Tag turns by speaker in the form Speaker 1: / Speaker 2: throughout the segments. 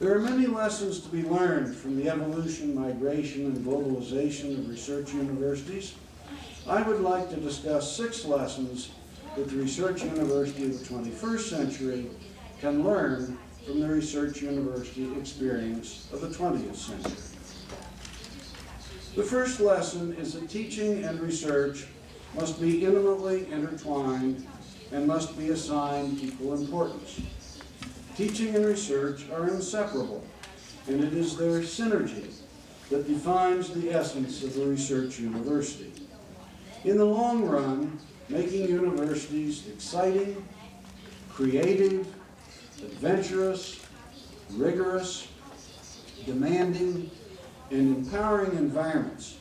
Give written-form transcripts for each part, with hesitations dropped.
Speaker 1: There are many lessons to be learned from the evolution, migration, and globalization of research universities. I would like to discuss 6 lessons that the research university of the 21st century can learn from the research university experience of the 20th century. The first lesson is that teaching and research must be intimately intertwined and must be assigned equal importance. Teaching and research are inseparable, and it is their synergy that defines the essence of a research university. In the long run, making universities exciting, creative, adventurous, rigorous, demanding, and empowering environments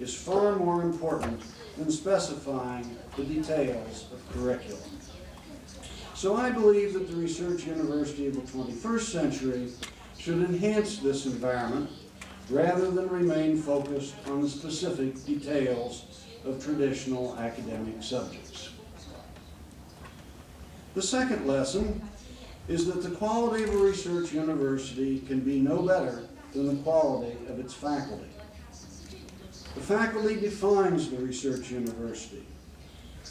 Speaker 1: is far more important than specifying the details of curriculum. So I believe that the research university of the 21st century should enhance this environment rather than remain focused on the specific details of traditional academic subjects. The second lesson is that the quality of a research university can be no better than the quality of its faculty. The faculty defines the research university.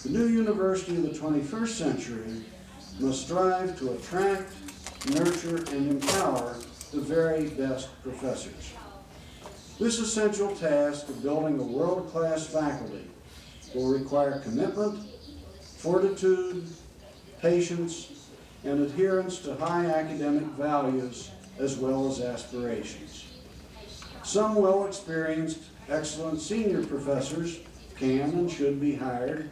Speaker 1: The new university of the 21st century must strive to attract, nurture, and empower the very best professors. This essential task of building a world-class faculty will require commitment, fortitude, patience, and adherence to high academic values as well as aspirations. Some well-experienced, excellent senior professors can and should be hired,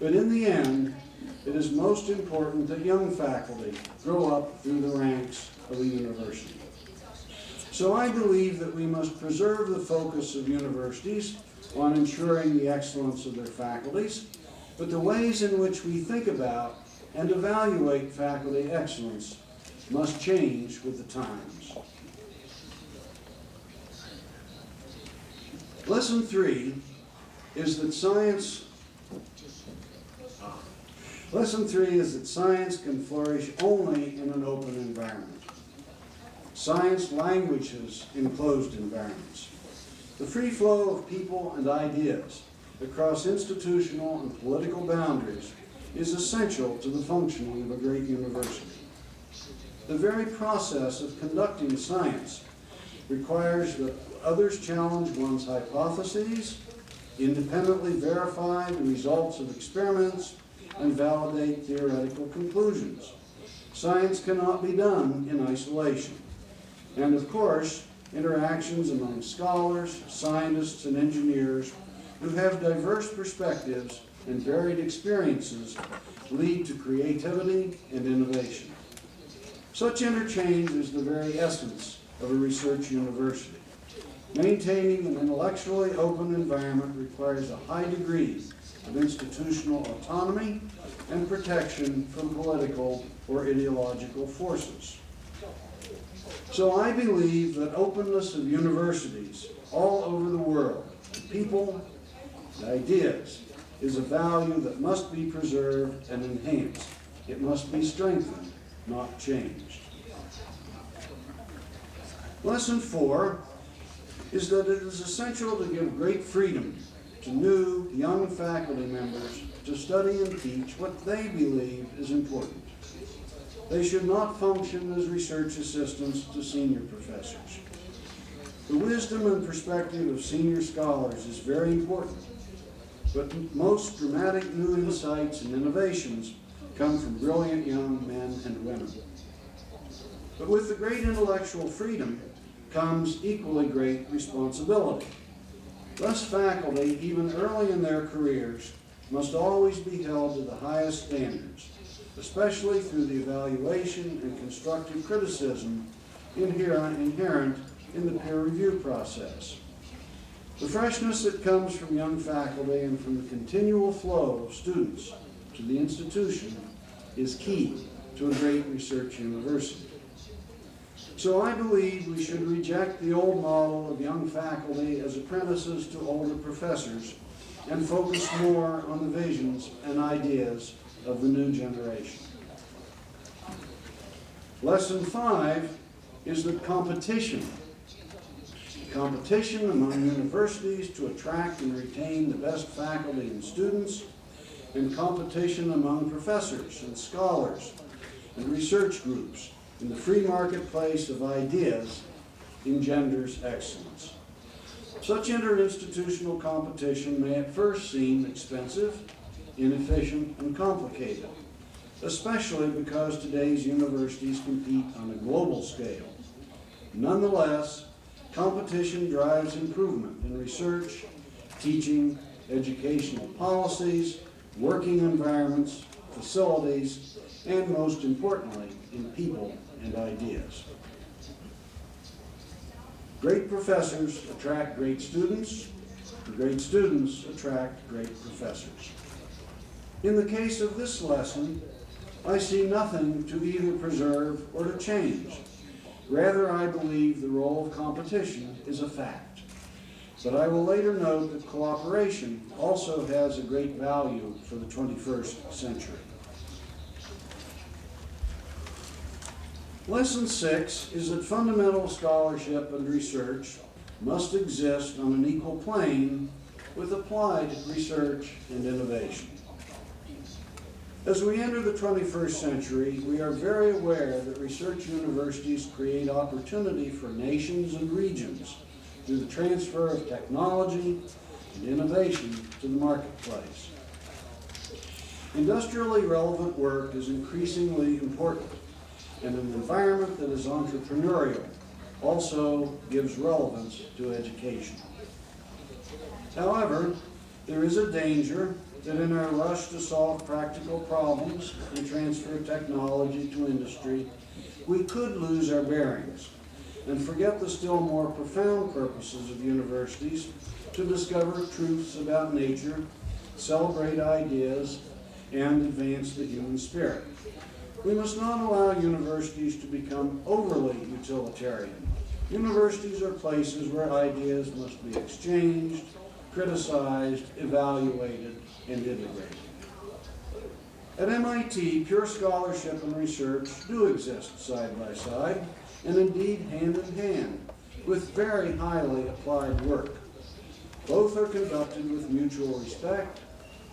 Speaker 1: but in the end, it is most important that young faculty grow up through the ranks of a university. So I believe that we must preserve the focus of universities on ensuring the excellence of their faculties, but the ways in which we think about and evaluate faculty excellence must change with the times. Lesson 3 is that science can flourish only in an open environment. Science languishes in closed environments. The free flow of people and ideas across institutional and political boundaries is essential to the functioning of a great university. The very process of conducting science requires that others challenge one's hypotheses, independently verify the results of experiments, and validate theoretical conclusions. Science cannot be done in isolation. And of course, interactions among scholars, scientists, and engineers who have diverse perspectives and varied experiences lead to creativity and innovation. Such interchange is the very essence of a research university. Maintaining an intellectually open environment requires a high degree of institutional autonomy and protection from political or ideological forces. So I believe that openness of universities all over the world, to people, to ideas, is a value that must be preserved and enhanced. It must be strengthened, not changed. Lesson 4 is that it is essential to give great freedom to new, young faculty members to study and teach what they believe is important. They should not function as research assistants to senior professors. The wisdom and perspective of senior scholars is very important, but most dramatic new insights and innovations come from brilliant young men and women. But with the great intellectual freedom comes equally great responsibility. Thus, faculty, even early in their careers, must always be held to the highest standards, especially through the evaluation and constructive criticism inherent in the peer review process. The freshness that comes from young faculty and from the continual flow of students to the institution is key to a great research university. So I believe we should reject the old model of young faculty as apprentices to older professors and focus more on the visions and ideas of the new generation. Lesson 5 is that competition among universities to attract and retain the best faculty and students, and competition among professors and scholars and research groups in the free marketplace of ideas engenders excellence. Such interinstitutional competition may at first seem expensive, inefficient, and complicated, especially because today's universities compete on a global scale. Nonetheless, competition drives improvement in research, teaching, educational policies, working environments, facilities, and most importantly, in people and ideas. Great professors attract great students, and great students attract great professors. In the case of this lesson, I see nothing to either preserve or to change. Rather, I believe the role of competition is a fact. But I will later note that cooperation also has a great value for the 21st century. Lesson 6 is that fundamental scholarship and research must exist on an equal plane with applied research and innovation. As we enter the 21st century, we are very aware that research universities create opportunity for nations and regions through the transfer of technology and innovation to the marketplace. Industrially relevant work is increasingly important, and an environment that is entrepreneurial also gives relevance to education. However, there is a danger that in our rush to solve practical problems and transfer technology to industry, we could lose our bearings and forget the still more profound purposes of universities to discover truths about nature, celebrate ideas, and advance the human spirit. We must not allow universities to become overly utilitarian. Universities are places where ideas must be exchanged, criticized, evaluated, and integrated. At MIT, pure scholarship and research do exist side by side, and indeed hand in hand, with very highly applied work. Both are conducted with mutual respect,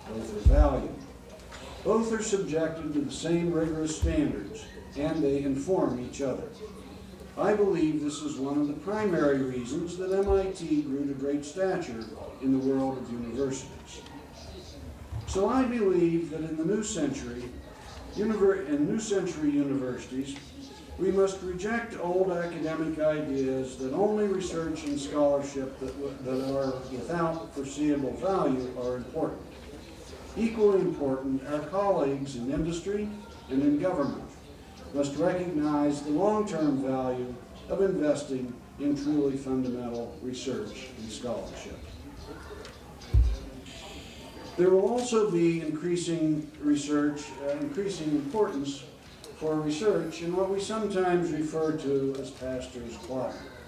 Speaker 1: both are valued. Both are subjected to the same rigorous standards, and they inform each other. I believe this is one of the primary reasons that MIT grew to great stature in the world of universities. So I believe that in the new century, universities, we must reject old academic ideas that only research and scholarship that are without foreseeable value are important. Equally important, our colleagues in industry and in government must recognize the long-term value of investing in truly fundamental research and scholarship. There will also be increasing importance for research in what we sometimes refer to as pastor's choir.